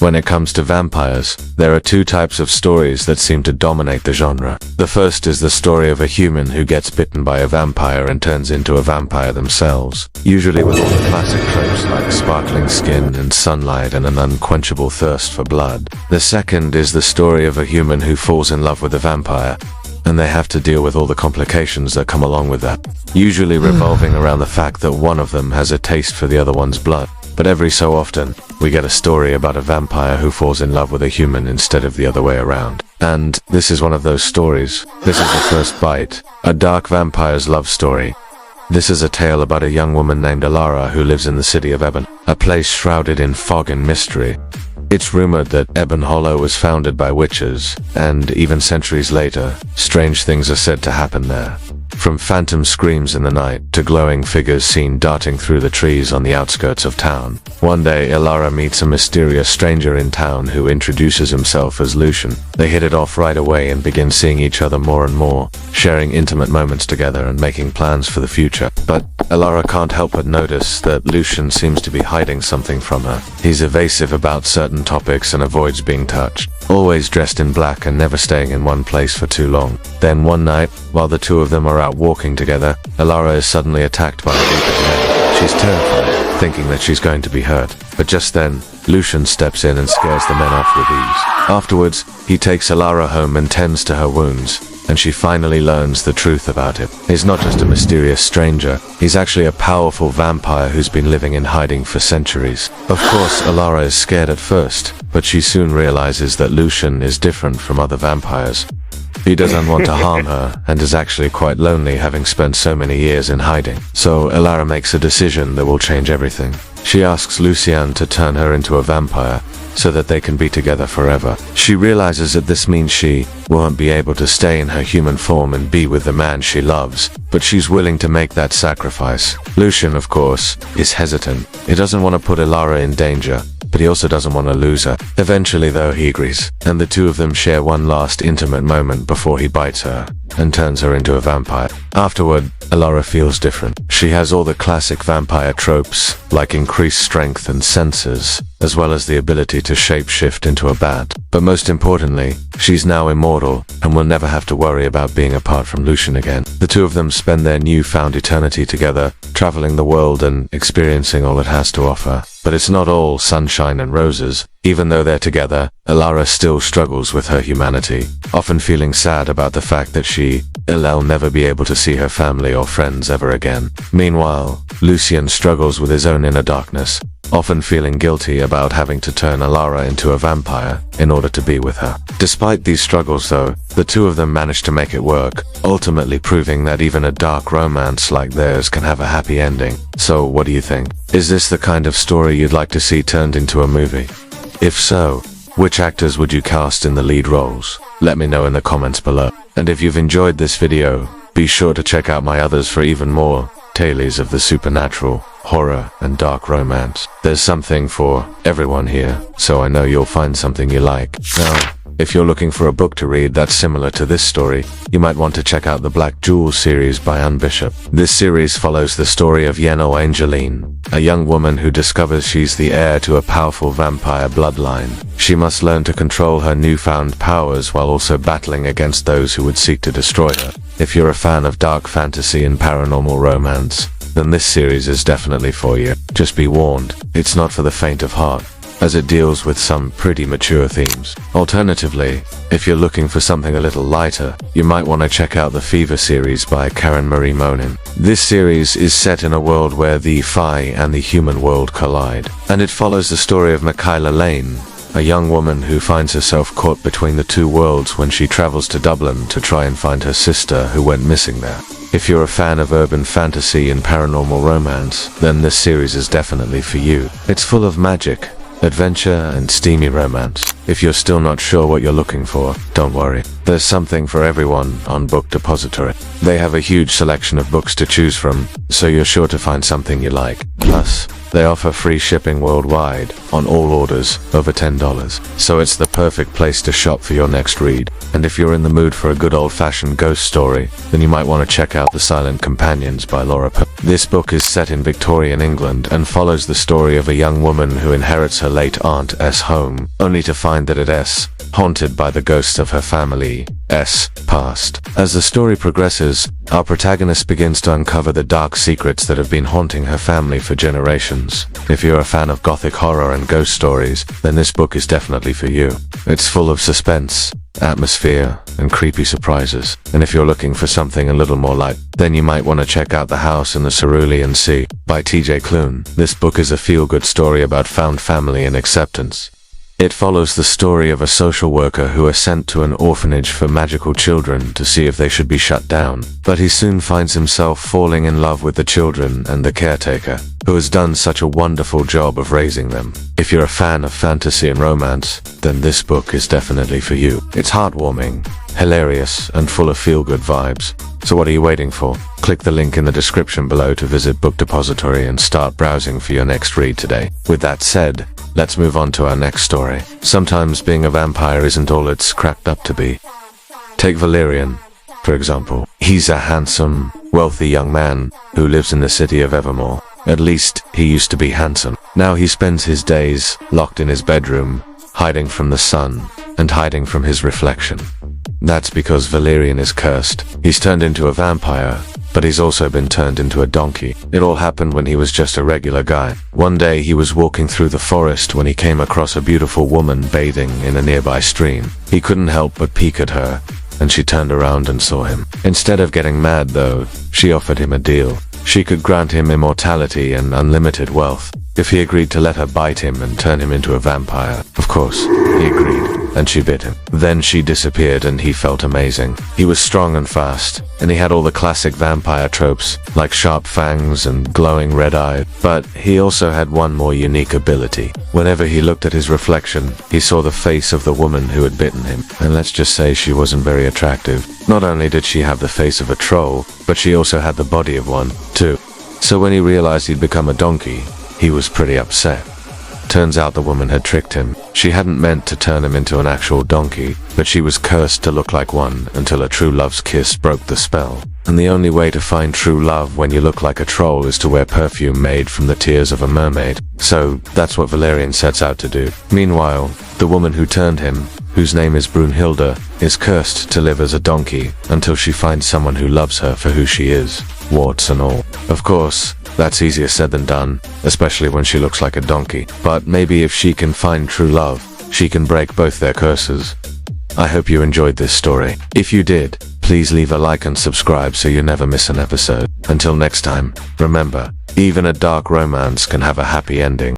When it comes to vampires, there are two types of stories that seem to dominate the genre. The first is the story of a human who gets bitten by a vampire and turns into a vampire themselves, usually with all the classic tropes like sparkling skin and sunlight and an unquenchable thirst for blood. The second is the story of a human who falls in love with a vampire, and they have to deal with all the complications that come along with that, usually revolving around the fact that one of them has a taste for the other one's blood. But every so often, we get a story about a vampire who falls in love with a human instead of the other way around. And this is one of those stories. This is The First Bite, a dark vampire's love story. This is a tale about a young woman named Allara who lives in the city of Ebon, a place shrouded in fog and mystery. It's rumored that Ebon Hollow was founded by witches, and even centuries later, strange things are said to happen there. From phantom screams in the night to glowing figures seen darting through the trees on the outskirts of town. One day, Allara meets a mysterious stranger in town who introduces himself as Lucian. They hit it off right away and begin seeing each other more and more, sharing intimate moments together and making plans for the future. But Allara can't help but notice that Lucian seems to be hiding something from her. He's evasive about certain topics and avoids being touched, always dressed in black and never staying in one place for too long. Then one night, while the two of them are out walking together, Allara is suddenly attacked by a group of men. She's terrified, thinking that she's going to be hurt. But just then, Lucian steps in and scares the men off with ease. Afterwards, he takes Allara home and tends to her wounds, and she finally learns the truth about him. He's not just a mysterious stranger, he's actually a powerful vampire who's been living in hiding for centuries. Of course, Allara is scared at first, but she soon realizes that Lucian is different from other vampires. He doesn't want to harm her, and is actually quite lonely having spent so many years in hiding. So Allara makes a decision that will change everything. She asks Lucian to turn her into a vampire, so that they can be together forever. She realizes that this means she won't be able to stay in her human form and be with the man she loves, but she's willing to make that sacrifice. Lucian, of course, is hesitant. He doesn't want to put Allara in danger, but he also doesn't want to lose her. Eventually, though, he agrees, and the two of them share one last intimate moment before he bites her and turns her into a vampire. Afterward, Allara feels different. She has all the classic vampire tropes, like increased strength and senses, as well as the ability to shapeshift into a bat. But most importantly, she's now immortal and will never have to worry about being apart from Lucian again. The two of them spend their newfound eternity together, traveling the world and experiencing all it has to offer. But it's not all sunshine and roses. Even though they're together, Allara still struggles with her humanity, often feeling sad about the fact that she'll never be able to see her family or friends ever again. Meanwhile, Lucian struggles with his own inner darkness, often feeling guilty about having to turn Allara into a vampire in order to be with her. Despite these struggles though, the two of them manage to make it work, ultimately proving that even a dark romance like theirs can have a happy ending. So what do you think? Is this the kind of story you'd like to see turned into a movie? If so, which actors would you cast in the lead roles? Let me know in the comments below. And if you've enjoyed this video, be sure to check out my others for even more tales of the supernatural, horror, and dark romance. There's something for everyone here, so I know you'll find something you like. Now, if you're looking for a book to read that's similar to this story, you might want to check out the Black Jewel series by Anne Bishop. This series follows the story of Yeno Angeline, a young woman who discovers she's the heir to a powerful vampire bloodline. She must learn to control her newfound powers while also battling against those who would seek to destroy her. If you're a fan of dark fantasy and paranormal romance, then this series is definitely for you. Just be warned, it's not for the faint of heart, as it deals with some pretty mature themes. Alternatively, if you're looking for something a little lighter, you might want to check out the Fever series by Karen Marie Monin. This series is set in a world where the Fae and the human world collide, and it follows the story of Michaela Lane, a young woman who finds herself caught between the two worlds when she travels to Dublin to try and find her sister who went missing there. If you're a fan of urban fantasy and paranormal romance, then this series is definitely for you. It's full of magic, adventure, and steamy romance. If you're still not sure what you're looking for, don't worry. There's something for everyone on Book Depository. They have a huge selection of books to choose from, so you're sure to find something you like. Plus, They offer free shipping worldwide on all orders over $10. So it's the perfect place to shop for your next read. And if you're in the mood for a good old-fashioned ghost story, then you might want to check out The Silent Companions by Laura Poe. This book is set in Victorian England and follows the story of a young woman who inherits her late aunt's home, only to find that it's haunted by the ghosts of her family's past. As the story progresses, our protagonist begins to uncover the dark secrets that have been haunting her family for generations. If you're a fan of Gothic horror and ghost stories, then this book is definitely for you. It's full of suspense, atmosphere, and creepy surprises. And if you're looking for something a little more light, then you might want to check out The House in the Cerulean Sea by T.J. Klune. This book is a feel-good story about found family and acceptance. It follows the story of a social worker who is sent to an orphanage for magical children to see if they should be shut down, but he soon finds himself falling in love with the children and the caretaker, who has done such a wonderful job of raising them. If you're a fan of fantasy and romance, then this book is definitely for you. It's heartwarming, hilarious, and full of feel-good vibes. So what are you waiting for? Click the link in the description below to visit Book Depository and start browsing for your next read today. With that said, let's move on to our next story. Sometimes being a vampire isn't all it's cracked up to be. Take Valerian, for example. He's a handsome, wealthy young man who lives in the city of Evermore. At least, he used to be handsome. Now he spends his days locked in his bedroom, hiding from the sun and hiding from his reflection. That's because Valerian is cursed. He's turned into a vampire, but he's also been turned into a donkey. It all happened when he was just a regular guy. One day he was walking through the forest when he came across a beautiful woman bathing in a nearby stream. He couldn't help but peek at her, and she turned around and saw him. Instead of getting mad though, she offered him a deal. She could grant him immortality and unlimited wealth if he agreed to let her bite him and turn him into a vampire. Of course, he agreed, and she bit him. Then she disappeared and he felt amazing. He was strong and fast, and he had all the classic vampire tropes, like sharp fangs and glowing red eyes. But he also had one more unique ability. Whenever he looked at his reflection, he saw the face of the woman who had bitten him. And let's just say she wasn't very attractive. Not only did she have the face of a troll, but she also had the body of one, too. So when he realized he'd become a donkey, he was pretty upset. Turns out the woman had tricked him. She hadn't meant to turn him into an actual donkey, but she was cursed to look like one until a true love's kiss broke the spell. And the only way to find true love when you look like a troll is to wear perfume made from the tears of a mermaid. So that's what Valerian sets out to do. Meanwhile, the woman who turned him, whose name is Brunhilde, is cursed to live as a donkey until she finds someone who loves her for who she is, warts and all. Of course, that's easier said than done, especially when she looks like a donkey. But maybe if she can find true love, she can break both their curses. I hope you enjoyed this story. If you did, please leave a like and subscribe so you never miss an episode. Until next time, remember, even a dark romance can have a happy ending.